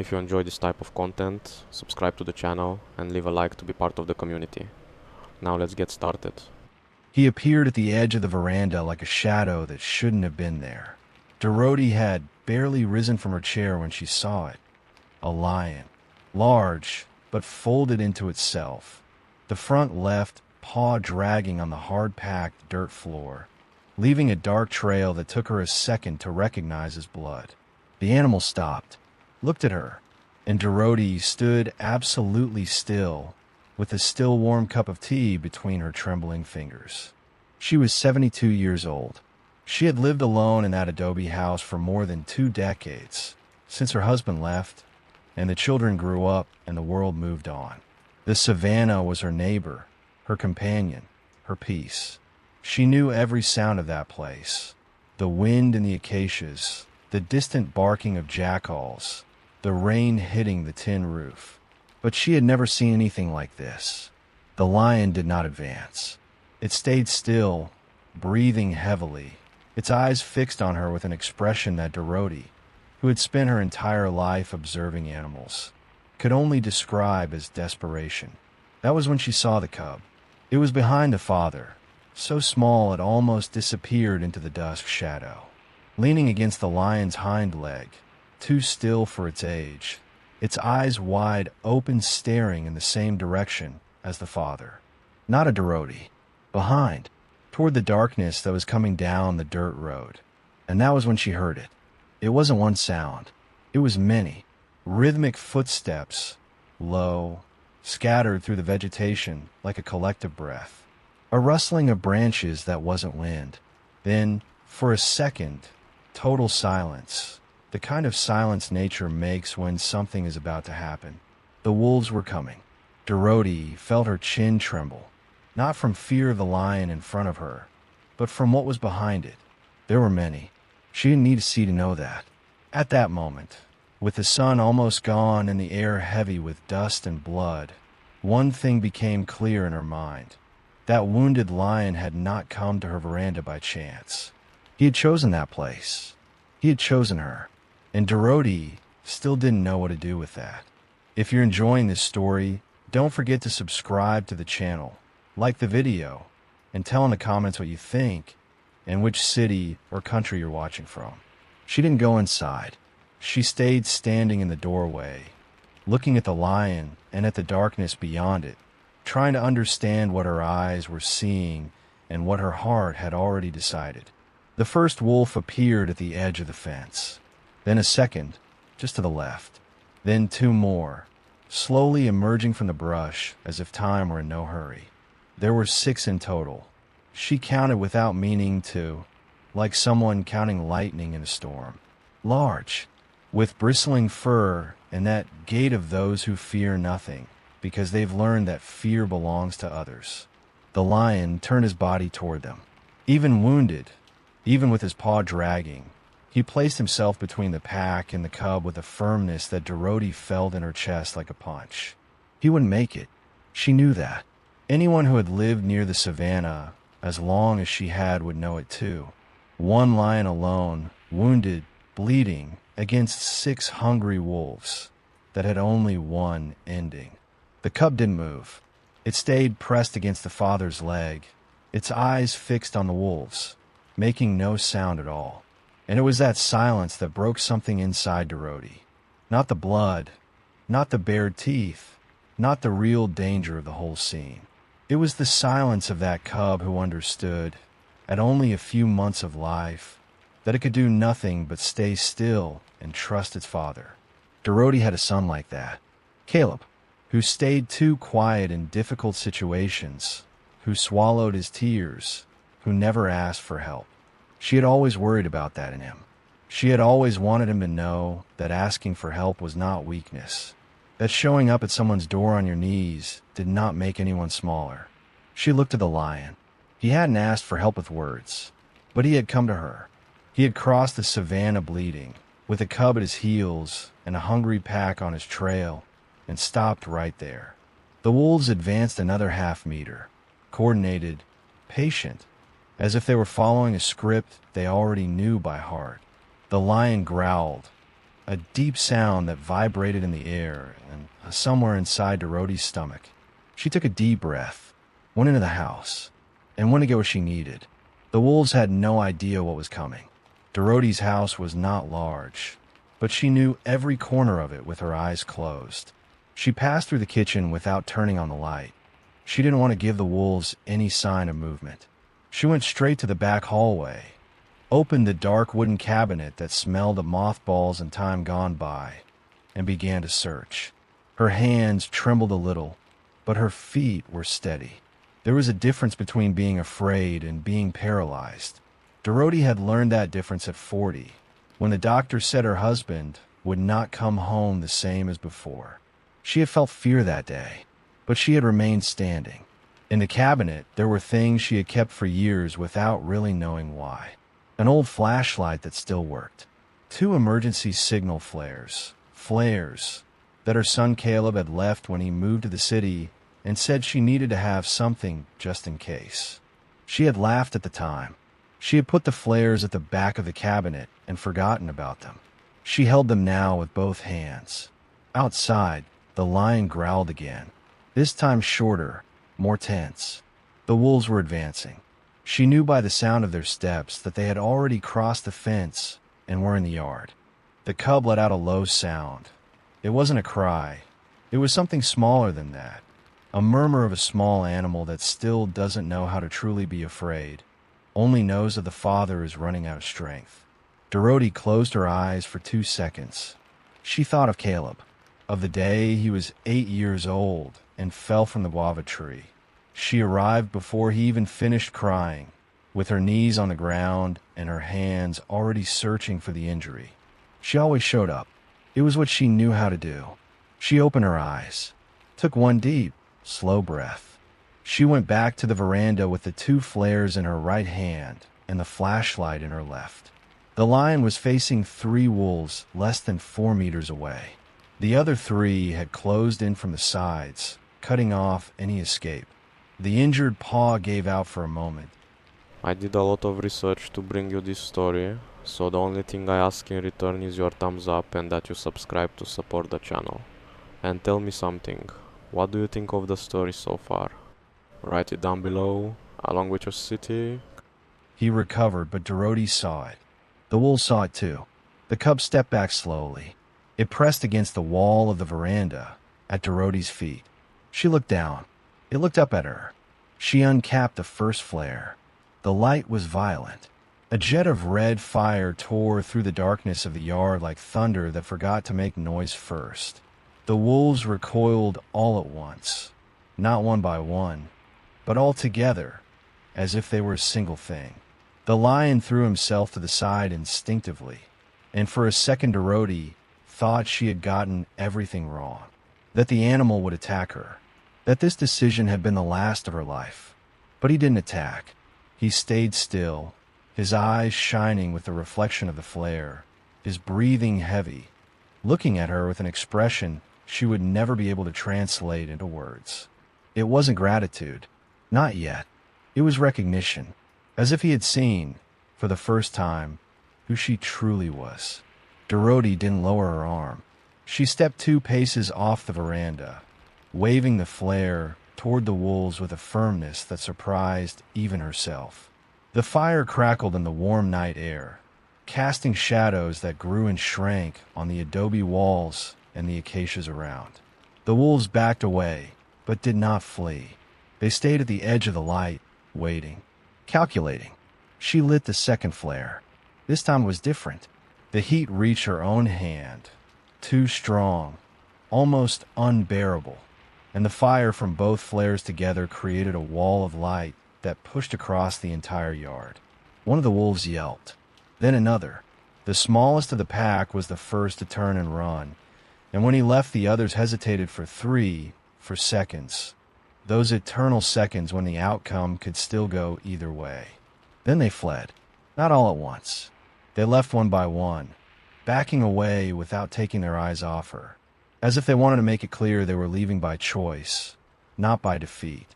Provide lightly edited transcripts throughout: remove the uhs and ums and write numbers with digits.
If you enjoy this type of content, subscribe to the channel and leave a like to be part of the community. Now let's get started. He appeared at the edge of the veranda like a shadow that shouldn't have been there. Dorothy had barely risen from her chair when she saw it. A lion. Large, but folded into itself. The front left paw dragging on the hard-packed dirt floor, leaving a dark trail that took her a second to recognize as blood. The animal stopped, looked at her, and Dorothy stood absolutely still, with a still warm cup of tea between her trembling fingers. She was 72 years old. She had lived alone in that adobe house for more than 2 decades, since her husband left, and the children grew up and the world moved on. The savannah was her neighbor, her companion, her peace. She knew every sound of that place. The wind in the acacias, the distant barking of jackals, the rain hitting the tin roof. But she had never seen anything like this. The lion did not advance. It stayed still, breathing heavily, its eyes fixed on her with an expression that Dorothy, who had spent her entire life observing animals, could only describe as desperation. That was when she saw the cub. It was behind the father, so small it almost disappeared into the dusk shadow, leaning against the lion's hind leg, too still for its age, its eyes wide open, staring in the same direction as the father. Not a Dorothy. Behind, toward the darkness that was coming down the dirt road. And that was when she heard it. It wasn't one sound. It was many, rhythmic footsteps, low, scattered through the vegetation like a collective breath. A rustling of branches that wasn't wind. Then, for a second, total silence. The kind of silence nature makes when something is about to happen. The wolves were coming. Dorothy felt her chin tremble, not from fear of the lion in front of her, but from what was behind it. There were many. She didn't need to see to know that. At that moment, with the sun almost gone and the air heavy with dust and blood, one thing became clear in her mind. That wounded lion had not come to her veranda by chance. He had chosen that place. He had chosen her. And Dorothy still didn't know what to do with that. If you're enjoying this story, don't forget to subscribe to the channel, like the video, and tell in the comments what you think and which city or country you're watching from. She didn't go inside. She stayed standing in the doorway, looking at the lion and at the darkness beyond it, trying to understand what her eyes were seeing and what her heart had already decided. The first wolf appeared at the edge of the fence. Then a second, just to the left. Then 2 more, slowly emerging from the brush as if time were in no hurry. There were 6 in total. She counted without meaning to, like someone counting lightning in a storm. Large, with bristling fur and that gait of those who fear nothing, because they've learned that fear belongs to others. The lion turned his body toward them. Even wounded, even with his paw dragging, he placed himself between the pack and the cub with a firmness that Dorothy felt in her chest like a punch. He wouldn't make it. She knew that. Anyone who had lived near the savannah as long as she had would know it too. One lion alone, wounded, bleeding, against 6 hungry wolves that had only one ending. The cub didn't move. It stayed pressed against the father's leg, its eyes fixed on the wolves, making no sound at all. And it was that silence that broke something inside Dorothy. Not the blood, not the bared teeth, not the real danger of the whole scene. It was the silence of that cub who understood, at only a few months of life, that it could do nothing but stay still and trust its father. Dorothy had a son like that, Caleb, who stayed too quiet in difficult situations, who swallowed his tears, who never asked for help. She had always worried about that in him. She had always wanted him to know that asking for help was not weakness, that showing up at someone's door on your knees did not make anyone smaller. She looked at the lion. He hadn't asked for help with words, but he had come to her. He had crossed the savannah bleeding, with a cub at his heels and a hungry pack on his trail, and stopped right there. The wolves advanced another half-meter, coordinated, patient, as if they were following a script they already knew by heart. The lion growled, a deep sound that vibrated in the air and somewhere inside Dorothy's stomach. She took a deep breath, went into the house, and went to get what she needed. The wolves had no idea what was coming. Dorothy's house was not large, but she knew every corner of it with her eyes closed. She passed through the kitchen without turning on the light. She didn't want to give the wolves any sign of movement. She went straight to the back hallway, opened the dark wooden cabinet that smelled of mothballs and time gone by, and began to search. Her hands trembled a little, but her feet were steady. There was a difference between being afraid and being paralyzed. Dorothy had learned that difference at 40, when the doctor said her husband would not come home the same as before. She had felt fear that day, but she had remained standing. In the cabinet, there were things she had kept for years without really knowing why. An old flashlight that still worked. 2 emergency signal flares that her son Caleb had left when he moved to the city and said she needed to have something just in case. She had laughed at the time. She had put the flares at the back of the cabinet and forgotten about them. She held them now with both hands. Outside, the lion growled again, this time shorter, more tense. The wolves were advancing. She knew by the sound of their steps that they had already crossed the fence and were in the yard. The cub let out a low sound. It wasn't a cry. It was something smaller than that. A murmur of a small animal that still doesn't know how to truly be afraid, only knows that the father is running out of strength. Dorothy closed her eyes for 2 seconds. She thought of Caleb, of the day he was 8 years old and fell from the guava tree. She arrived before he even finished crying, with her knees on the ground and her hands already searching for the injury. She always showed up. It was what she knew how to do. She opened her eyes, took one deep, slow breath. She went back to the veranda with the 2 flares in her right hand and the flashlight in her left. The lion was facing 3 wolves less than 4 meters away. The other 3 had closed in from the sides, cutting off any escape. The injured paw gave out for a moment. I did a lot of research to bring you this story, so the only thing I ask in return is your thumbs up and that you subscribe to support the channel. And tell me something, what do you think of the story so far? Write it down below, along with your city. He recovered, but Dorothy saw it. The wolves saw it too. The cub stepped back slowly. It pressed against the wall of the veranda, at Dorothy's feet. She looked down. It looked up at her. She uncapped the first flare. The light was violent. A jet of red fire tore through the darkness of the yard like thunder that forgot to make noise first. The wolves recoiled all at once, not one by one, but all together, as if they were a single thing. The lion threw himself to the side instinctively, and for a second Dorothy thought she had gotten everything wrong, that the animal would attack her, that this decision had been the last of her life. But he didn't attack. He stayed still, his eyes shining with the reflection of the flare, his breathing heavy, looking at her with an expression she would never be able to translate into words. It wasn't gratitude. Not yet. It was recognition, as if he had seen, for the first time, who she truly was. Dorothy didn't lower her arm. She stepped 2 paces off the veranda, waving the flare toward the wolves with a firmness that surprised even herself. The fire crackled in the warm night air, casting shadows that grew and shrank on the adobe walls and the acacias around. The wolves backed away, but did not flee. They stayed at the edge of the light, waiting, calculating. She lit the second flare. This time was different. The heat reached her own hand, too strong, almost unbearable, and the fire from both flares together created a wall of light that pushed across the entire yard. One of the wolves yelped, then another. The smallest of the pack was the first to turn and run, and when he left, the others hesitated for seconds, those eternal seconds when the outcome could still go either way. Then they fled, not all at once. They left one by one, backing away without taking their eyes off her, as if they wanted to make it clear they were leaving by choice, not by defeat.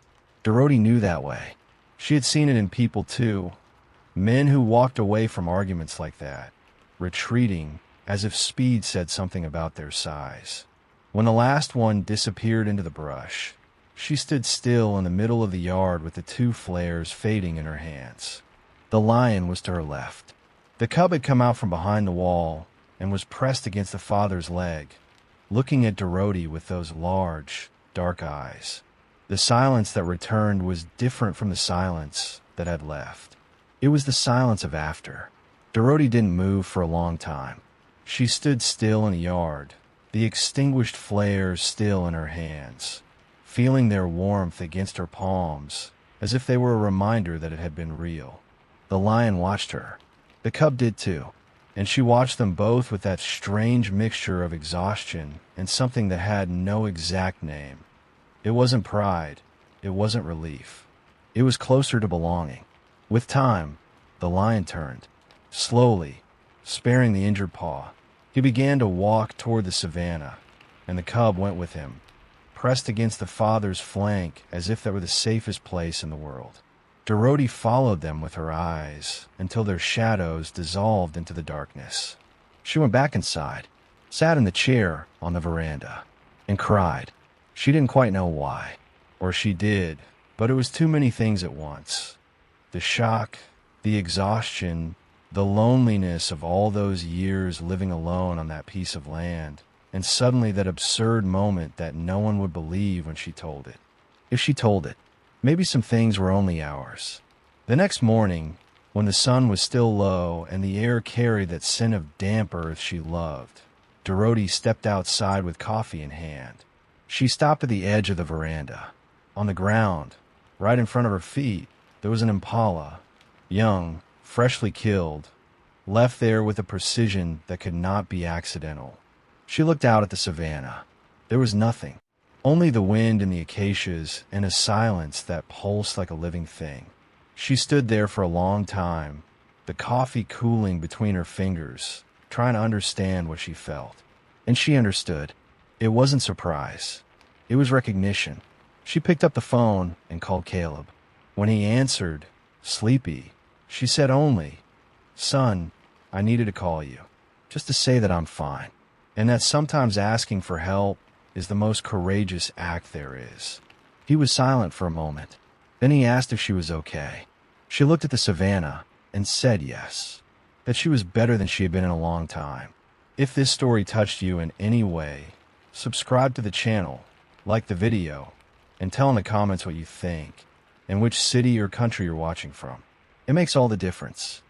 Dorothy knew that way. She had seen it in people too, men who walked away from arguments like that, retreating as if speed said something about their size. When the last one disappeared into the brush, she stood still in the middle of the yard with the two flares fading in her hands. The lion was to her left. The cub had come out from behind the wall and was pressed against the father's leg, looking at Dorothy with those large, dark eyes. The silence that returned was different from the silence that had left. It was the silence of after. Dorothy didn't move for a long time. She stood still in the yard, the extinguished flares still in her hands, feeling their warmth against her palms, as if they were a reminder that it had been real. The lion watched her. The cub did too, and she watched them both with that strange mixture of exhaustion and something that had no exact name. It wasn't pride. It wasn't relief. It was closer to belonging. With time, the lion turned, slowly, sparing the injured paw. He began to walk toward the savannah, and the cub went with him, pressed against the father's flank as if that were the safest place in the world. Dorothy followed them with her eyes until their shadows dissolved into the darkness. She went back inside, sat in the chair on the veranda, and cried. She didn't quite know why. Or she did, but it was too many things at once. The shock, the exhaustion, the loneliness of all those years living alone on that piece of land, and suddenly that absurd moment that no one would believe when she told it. If she told it, maybe some things were only ours. The next morning, when the sun was still low and the air carried that scent of damp earth she loved, Dorothy stepped outside with coffee in hand. She stopped at the edge of the veranda. On the ground, right in front of her feet, there was an impala, young, freshly killed, left there with a precision that could not be accidental. She looked out at the savannah. There was nothing, only the wind in the acacias and a silence that pulsed like a living thing. She stood there for a long time, the coffee cooling between her fingers, trying to understand what she felt. And she understood. It wasn't surprise. It was recognition. She picked up the phone and called Caleb. When he answered, sleepy, she said only, "Son, I needed to call you, just to say that I'm fine, and that sometimes asking for help is the most courageous act there is." He was silent for a moment. Then he asked if she was okay. She looked at the savannah and said yes, that she was better than she had been in a long time. If this story touched you in any way, subscribe to the channel, like the video, and tell in the comments what you think and which city or country you're watching from. It makes all the difference.